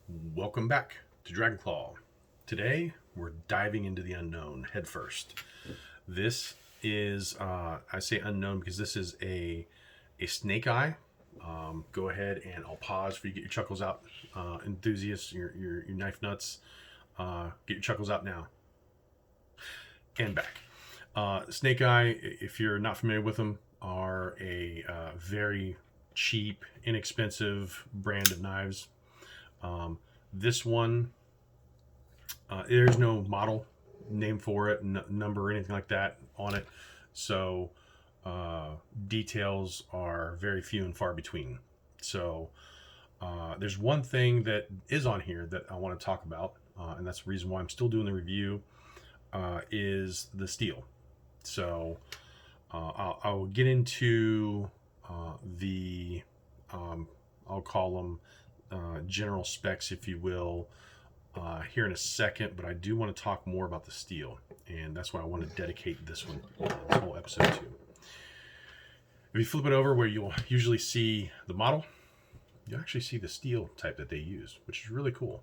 Welcome back to Dragonclaw. Today we're diving into the unknown headfirst. This is, I say unknown because this is a snake eye. Go ahead and I'll pause for you to get your chuckles out, enthusiasts, your knife nuts. Get your chuckles out now and back. Snake eye, if you're not familiar with them, are a very cheap, inexpensive brand of knives. This one, there's no model name for it, number or anything like that on it. So details are very few and far between. So there's one thing that is on here that I want to talk about, and that's the reason why I'm still doing the review, is the steel. So I'll get into the, I'll call them general specs, if you will, here in a second, but I do want to talk more about the steel, and that's why I want to dedicate this one, this whole episode to. If you flip it over where you'll usually see the model, you actually see the steel type that they use, which is really cool.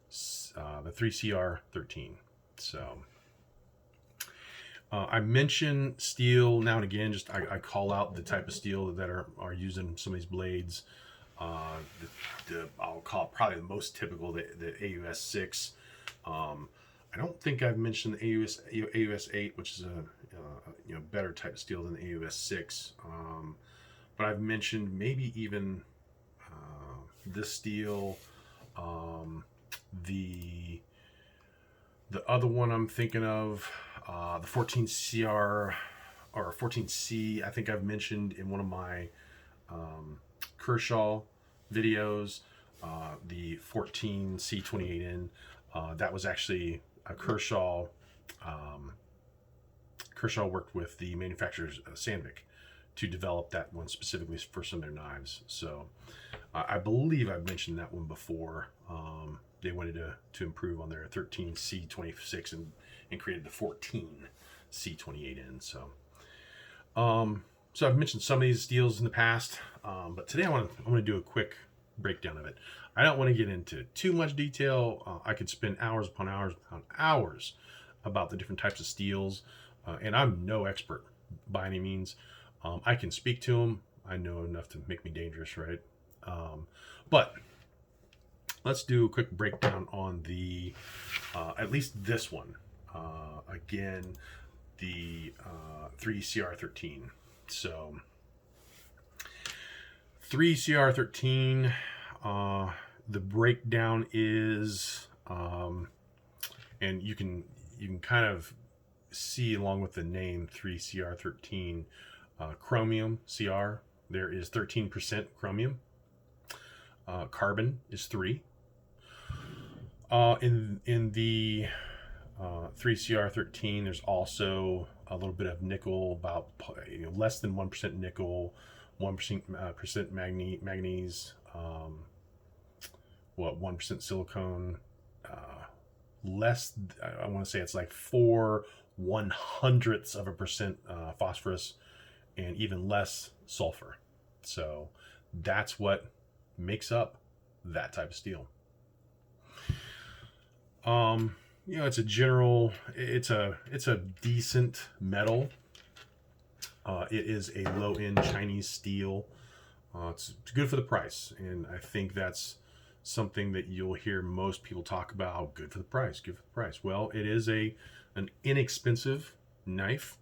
The 3CR13. So I mention steel now and again, just I call out the type of steel that are used in some of these blades. I'll call it probably the most typical, the AUS 6. I don't think I've mentioned the AUS 8, which is a better type of steel than the AUS 6. But I've mentioned maybe even this steel, the other one I'm thinking of, the 14CR or 14C. I think I've mentioned in one of my Kershaw videos, the 14C28N. That was actually a Kershaw. Kershaw worked with the manufacturers Sandvik to develop that one specifically for some of their knives. So I believe I've mentioned that one before. They wanted to improve on their 13C26 and created the 14C28N. So I've mentioned some of these steels in the past, but today I want to do a quick breakdown of it. I don't want to get into too much detail. I could spend hours upon hours upon hours about the different types of steels, and I'm no expert by any means. I can speak to them. I know enough to make me dangerous, right? But let's do a quick breakdown on the, at least this one. Again, the 3CR13. So 3CR13, the breakdown is, and you can kind of see along with the name 3CR13, chromium CR. There is 13% chromium. Carbon is 3. In the 3CR13, there's also a little bit of nickel, about less than 1% nickel, 1% manganese, 1% silicone, less. I want to say it's like 0.04% phosphorus, and even less sulfur. So that's what makes up that type of steel. It's a general. It's a decent metal. It is a low-end Chinese steel. It's good for the price, and I think that's something that you'll hear most people talk about. Good for the price. Good for the price. Well, it is an inexpensive knife.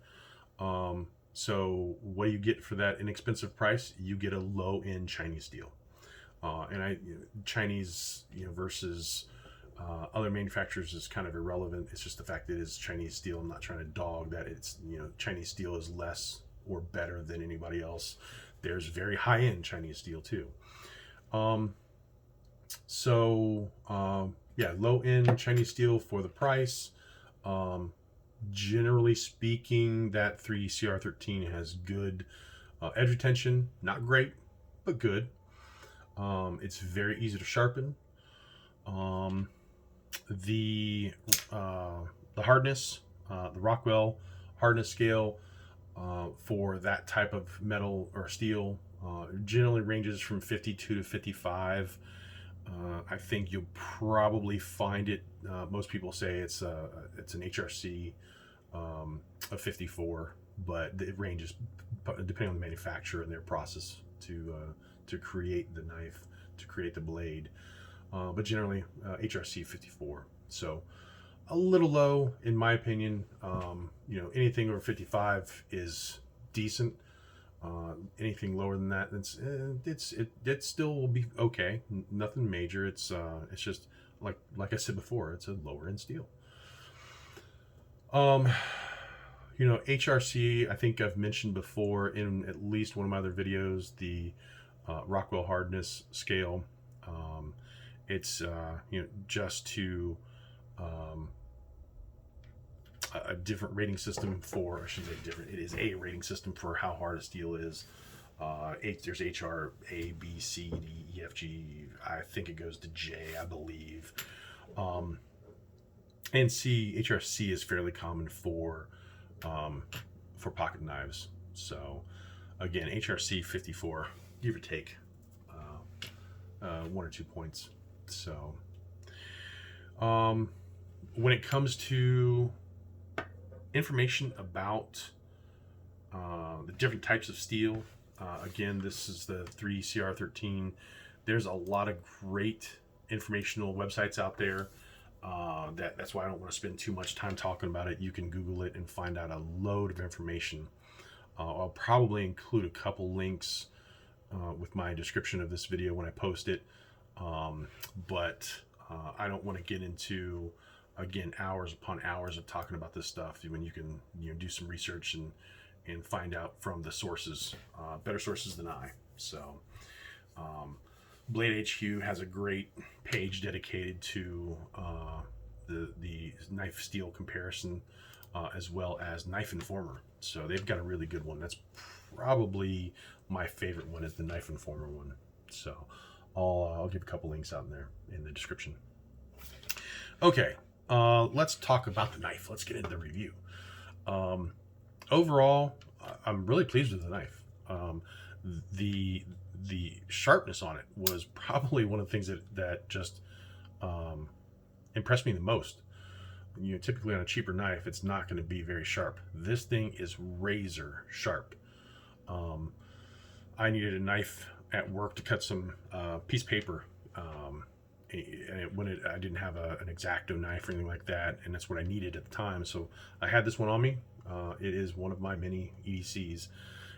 So what do you get for that inexpensive price? You get a low-end Chinese steel. Chinese, versus other manufacturers is kind of irrelevant. It's just the fact that it is Chinese steel. I'm not trying to dog that it's, Chinese steel is less or better than anybody else. There's very high-end Chinese steel too. Low-end Chinese steel for the price. Generally speaking, that 3CR13 has good edge retention. Not great, but good. It's very easy to sharpen. The hardness, the Rockwell hardness scale for that type of metal or steel generally ranges from 52 to 55. I think you'll probably find it. Most people say it's an HRC of 54, but it ranges depending on the manufacturer and their process to create the knife, to create the blade. But generally, HRC 54. So a little low in my opinion. Anything over 55 is decent. Anything lower than that, it still will be okay. Nothing major. It's just like I said before, it's a lower end steel. HRC, I think I've mentioned before in at least one of my other videos, the Rockwell hardness scale. It's just to a different rating system for, I shouldn't say different, it is a rating system for how hard a steel is. There's HR, A, B, C, D, E, F, G. I think it goes to J, I believe. And HRC is fairly common for pocket knives. So again, HRC 54, give or take 1 or 2 points. So when it comes to information about the different types of steel, again, this is the 3CR13. There's a lot of great informational websites out there. That's why I don't want to spend too much time talking about it. You can Google it and find out a load of information. I'll probably include a couple links with my description of this video when I post it. But I don't want to get into, again, hours upon hours of talking about this stuff when you can do some research and find out from the sources, better sources than I. So Blade HQ has a great page dedicated to the knife steel comparison, as well as Knife Informer. So they've got a really good one. That's probably my favorite one, is the Knife Informer one. So I'll give a couple links out in there in the description. Okay, let's talk about the knife. Let's get into the review. Overall, I'm really pleased with the knife. The sharpness on it was probably one of the things that just impressed me the most. Typically on a cheaper knife, it's not going to be very sharp. This thing is razor sharp. I needed a knife at work to cut some piece of paper, and I didn't have an X-Acto knife or anything like that, and that's what I needed at the time. So I had this one on me. It is one of my many EDCs.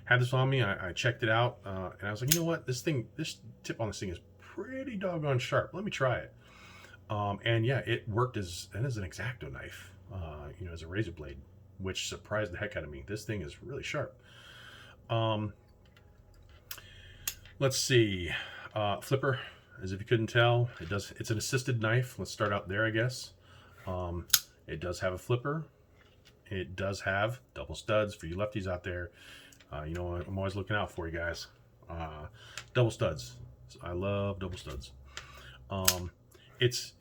Had this on me. I checked it out, and I was like, you know what? This tip on this thing is pretty doggone sharp. Let me try it. And yeah, it worked as an X-Acto knife, as a razor blade, which surprised the heck out of me. This thing is really sharp. Let's see. Flipper, as if you couldn't tell, it's an assisted knife. Let's start out there, I guess. It does have a flipper. It does have double studs for you lefties out there. I'm always looking out for you guys. Double studs. I love double studs. It's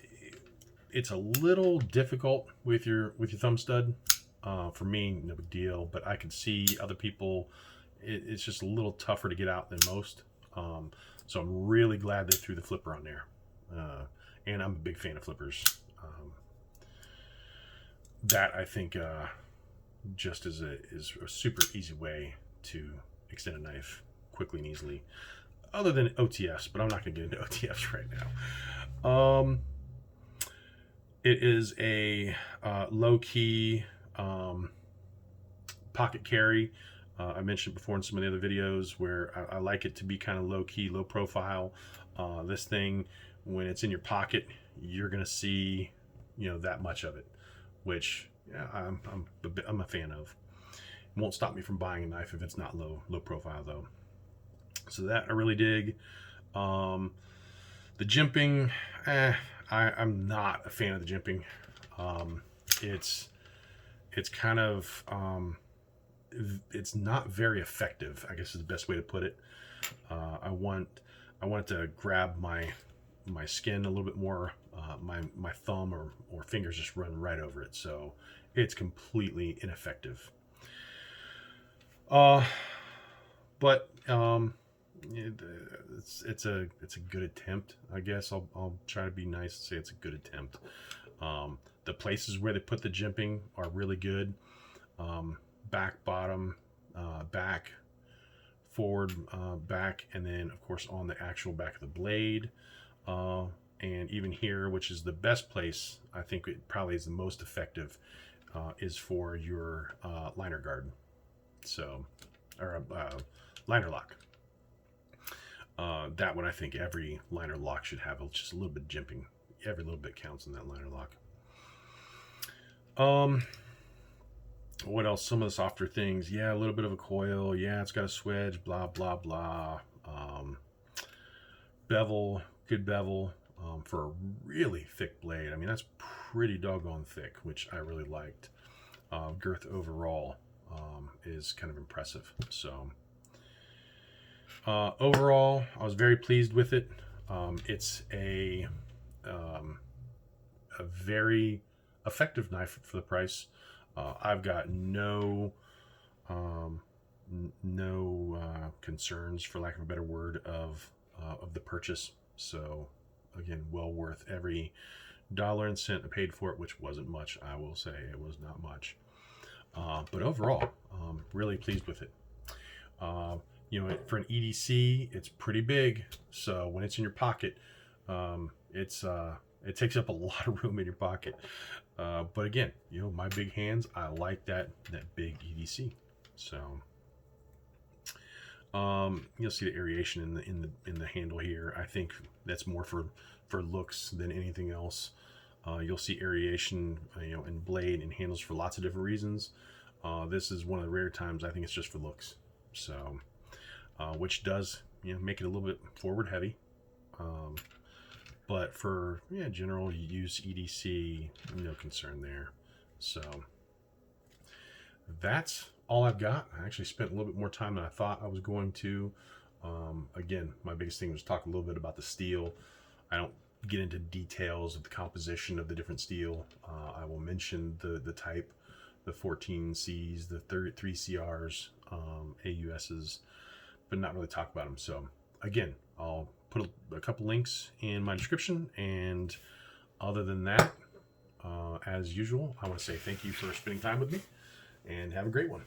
a little difficult with your thumb stud. For me, no big deal, but I can see other people, it's just a little tougher to get out than most. So I'm really glad they threw the flipper on there. And I'm a big fan of flippers. That I think just is a super easy way to extend a knife quickly and easily, other than OTFs, but I'm not going to get into OTFs right now. It is a low-key pocket carry. I mentioned before in some of the other videos where I like it to be kind of low-key, low profile. This thing, when it's in your pocket, you're going to see that much of it, which I'm a fan of. It won't stop me from buying a knife if it's not low profile though. So that I really dig. The jimping, I'm not a fan of the jimping. It's kind of it's not very effective, I guess is the best way to put it. I want it to grab my skin a little bit more. My thumb or fingers just run right over it, so it's completely ineffective. But it's a good attempt. I guess I'll try to be nice and say it's a good attempt. The places where they put the jimping are really good. Back, bottom, back, forward, back, and then of course on the actual back of the blade. And even here, which is the best place, I think it probably is the most effective, is for your liner guard. So, or liner lock. That one, I think every liner lock should have just a little bit of jimping. Every little bit counts in that liner lock. What else? Some of the softer things. Yeah, a little bit of a coil. Yeah, it's got a swedge. Blah blah blah. Bevel, good bevel. For a really thick blade. I mean, that's pretty doggone thick, which I really liked. Girth overall is kind of impressive. So overall, I was very pleased with it. It's a very effective knife for the price. I've got no concerns, for lack of a better word, of the purchase. So again, well worth every dollar and cent I paid for it, which wasn't much. I will say it was not much, but overall, really pleased with it. For an EDC, it's pretty big, so when it's in your pocket, it takes up a lot of room in your pocket. But again, my big hands, I like that big EDC. So you'll see the aeration in the handle here. I think that's more for looks than anything else. You'll see aeration, in blade and handles for lots of different reasons. This is one of the rare times I think it's just for looks. So, which does make it a little bit forward heavy. But for general use EDC, no concern there. So that's all I've got. I actually spent a little bit more time than I thought I was going to. Again, my biggest thing was talk a little bit about the steel. I don't get into details of the composition of the different steel. I will mention the type, the 14Cs, the 3CRs, AUSs, but not really talk about them. So again, I'll put a couple links in my description, and other than that, as usual, I want to say thank you for spending time with me, and have a great one.